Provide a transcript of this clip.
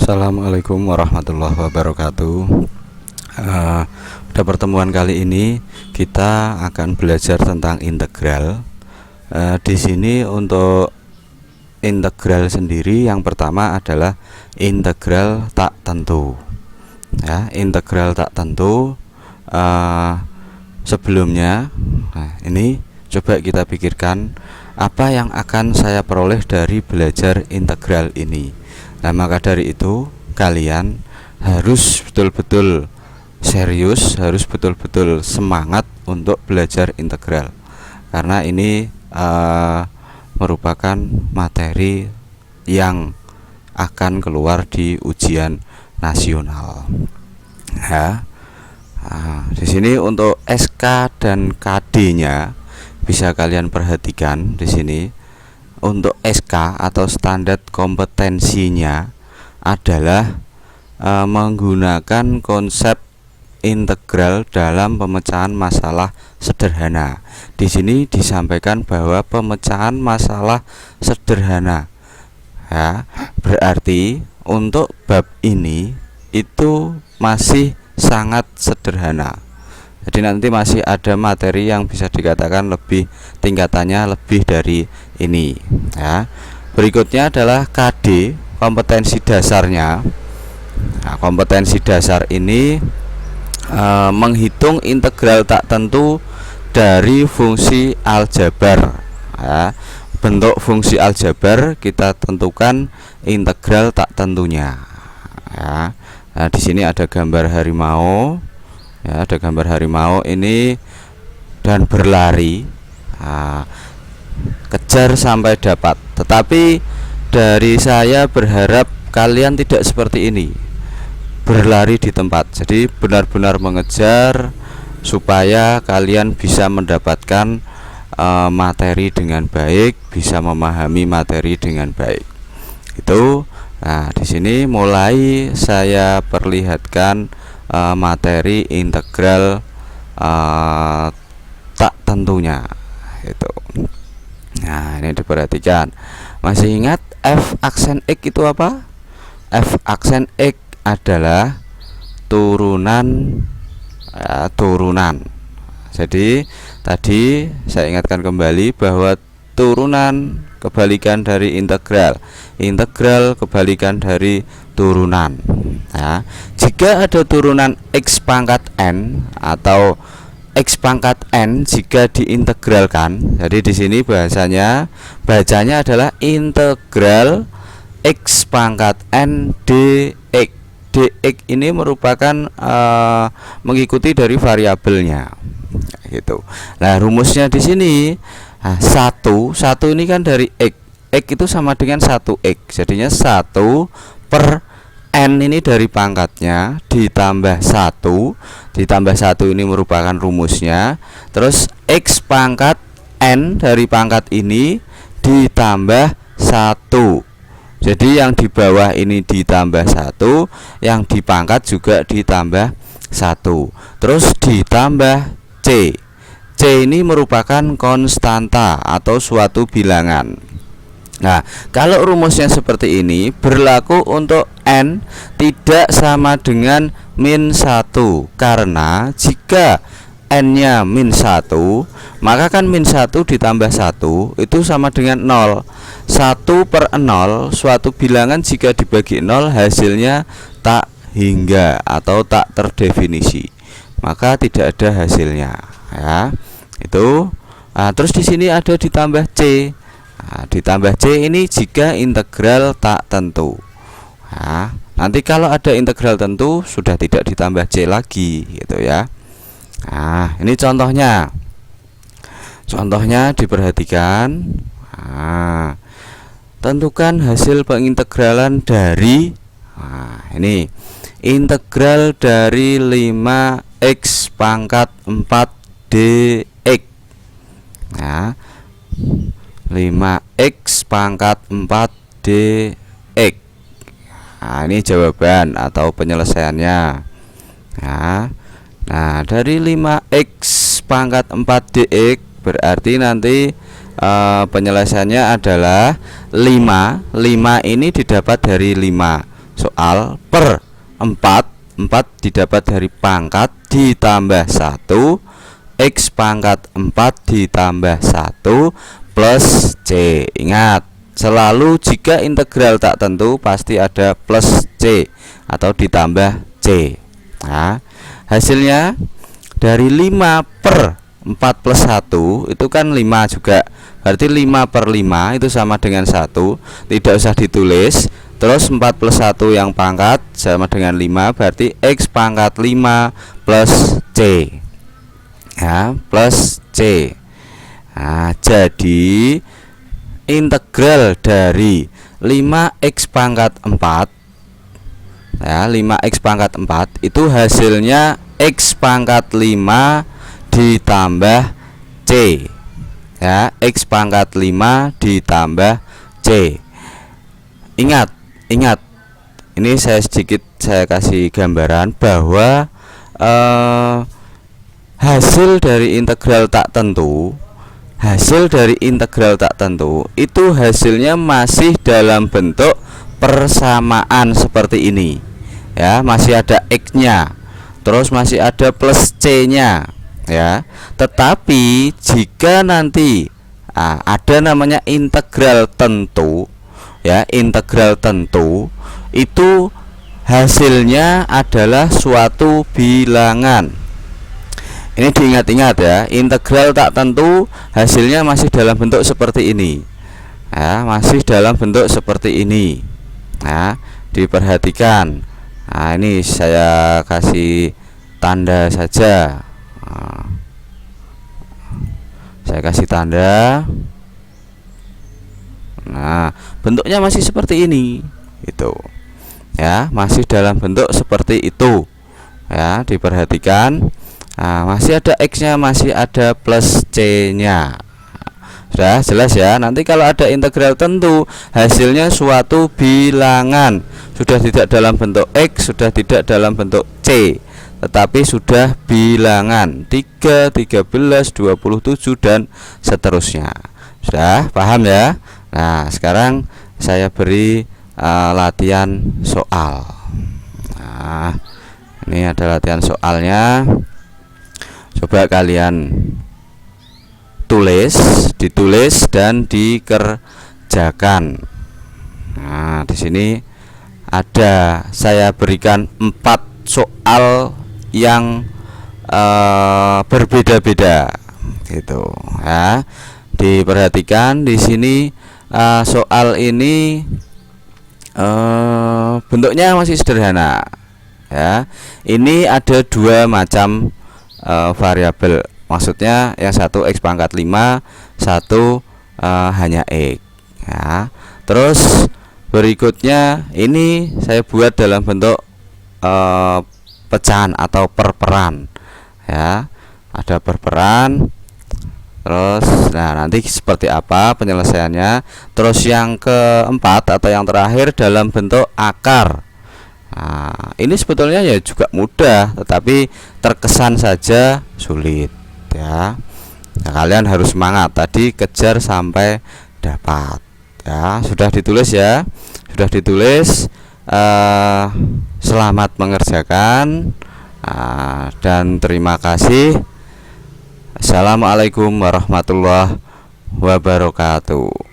Assalamualaikum warahmatullahi wabarakatuh. Pada pertemuan kali ini kita akan belajar tentang integral. Di sini untuk integral sendiri yang pertama adalah integral tak tentu. Ya, integral tak tentu. Sebelumnya, ini coba kita pikirkan apa yang akan saya peroleh dari belajar integral ini. Nah, maka dari itu kalian harus betul-betul serius, harus betul-betul semangat untuk belajar integral, karena ini merupakan materi yang akan keluar di ujian nasional. Ya. Di sini untuk SK dan KD-nya bisa kalian perhatikan di sini. Untuk SK atau standar kompetensinya adalah menggunakan konsep integral dalam pemecahan masalah sederhana. Di sini disampaikan bahwa pemecahan masalah sederhana, ya, berarti untuk bab ini itu masih sangat sederhana. Jadi nanti masih ada materi yang bisa dikatakan lebih tingkatannya lebih dari ini, ya. Berikutnya adalah KD, kompetensi dasarnya. Nah, kompetensi dasar ini menghitung integral tak tentu dari fungsi aljabar, ya. Bentuk fungsi aljabar kita tentukan integral tak tentunya, ya. Nah, di sini ada gambar harimau. Ya, ada gambar harimau ini dan berlari, kejar sampai dapat. Tetapi dari saya berharap kalian tidak seperti ini, berlari di tempat. Jadi benar-benar mengejar supaya kalian bisa mendapatkan materi dengan baik, bisa memahami materi dengan baik. Itu. Nah, di sini mulai saya perlihatkan materi integral tak tentunya itu. Nah, ini diperhatikan. Masih ingat f aksen x itu apa? F aksen x adalah turunan, turunan. Jadi tadi saya ingatkan kembali bahwa turunan kebalikan dari integral, integral kebalikan dari turunan. Ya, jika ada turunan x pangkat n atau x pangkat n jika diintegralkan, jadi di sini bacanya adalah integral x pangkat n dx. Dx ini merupakan mengikuti dari variabelnya, gitu. Nah, rumusnya di sini satu ini kan dari x itu sama dengan 1x, jadinya 1 per n ini dari pangkatnya ditambah 1 ini merupakan rumusnya, terus x pangkat n dari pangkat ini ditambah 1. Jadi yang di bawah ini ditambah 1, yang di pangkat juga ditambah 1, terus ditambah c. C ini merupakan konstanta atau suatu bilangan. Nah, kalau rumusnya seperti ini berlaku untuk n tidak sama dengan min 1, karena jika n-nya min 1, maka kan min 1 ditambah 1 itu sama dengan 0. 1 per 0 suatu bilangan jika dibagi 0 hasilnya tak hingga atau tak terdefinisi, maka tidak ada hasilnya, ya. Itu. Terus di sini ada ditambah c. Ditambah c ini jika integral tak tentu. Nanti kalau ada integral tentu sudah tidak ditambah c lagi, gitu ya. Nah, ini contohnya. Contohnya diperhatikan. Tentukan hasil pengintegralan dari ini integral dari 5x pangkat 4 dx. Nah, 5x pangkat 4 dx. Nah, ini jawaban atau penyelesaiannya. Nah, dari 5x pangkat 4 dx berarti nanti penyelesaiannya adalah 5 ini didapat dari 5 soal per 4 didapat dari pangkat ditambah 1 X pangkat 4 ditambah 1 plus C. Ingat, selalu jika integral tak tentu pasti ada plus C atau ditambah C. Nah, hasilnya dari 5 per 4 plus 1 itu kan 5 juga. Berarti 5 per 5 itu sama dengan 1. Tidak usah ditulis. Terus 4 plus 1 yang pangkat sama dengan 5. Berarti X pangkat 5 plus C, ya, plus C. Nah, jadi integral dari 5x pangkat 4, ya, 5x pangkat 4 itu hasilnya X pangkat 5 ditambah C, ya, X pangkat 5 ditambah C. Ingat, ini saya kasih gambaran bahwa hasil dari integral tak tentu itu hasilnya masih dalam bentuk persamaan seperti ini, ya, masih ada X-nya, terus masih ada plus C-nya, ya. Tetapi jika nanti ada namanya integral tentu, ya, integral tentu itu hasilnya adalah suatu bilangan. Ini diingat-ingat, ya, integral tak tentu hasilnya masih dalam bentuk seperti ini, ya, masih dalam bentuk seperti ini. Nah, diperhatikan. Nah, ini saya kasih tanda saja. Saya kasih tanda. Nah, bentuknya masih seperti ini, itu, ya, masih dalam bentuk seperti itu, ya, diperhatikan. Nah, masih ada X-nya, masih ada plus C-nya. Sudah jelas, ya. Nanti kalau ada integral tentu hasilnya suatu bilangan, sudah tidak dalam bentuk X, sudah tidak dalam bentuk C, tetapi sudah bilangan 3, 13, 27 dan seterusnya. Sudah paham, ya? Nah, sekarang saya beri latihan soal. Nah, ini ada latihan soalnya. Coba kalian ditulis dan dikerjakan. Nah, di sini ada, saya berikan 4 soal yang berbeda-beda, gitu, ya. Diperhatikan di sini, soal ini bentuknya masih sederhana, ya. Ini ada 2 macam variabel, maksudnya yang satu X pangkat 5, satu hanya X, ya. Terus berikutnya ini saya buat dalam bentuk pecahan atau perperan, ya, ada perperan. Terus, nah, nanti seperti apa penyelesaiannya. Terus yang keempat atau yang terakhir dalam bentuk akar. Nah, ini sebetulnya ya juga mudah, tetapi terkesan saja sulit, ya. Nah, kalian harus semangat tadi, kejar sampai dapat, ya. Sudah ditulis, ya, sudah ditulis. Selamat mengerjakan, dan terima kasih. Assalamualaikum warahmatullahi wabarakatuh.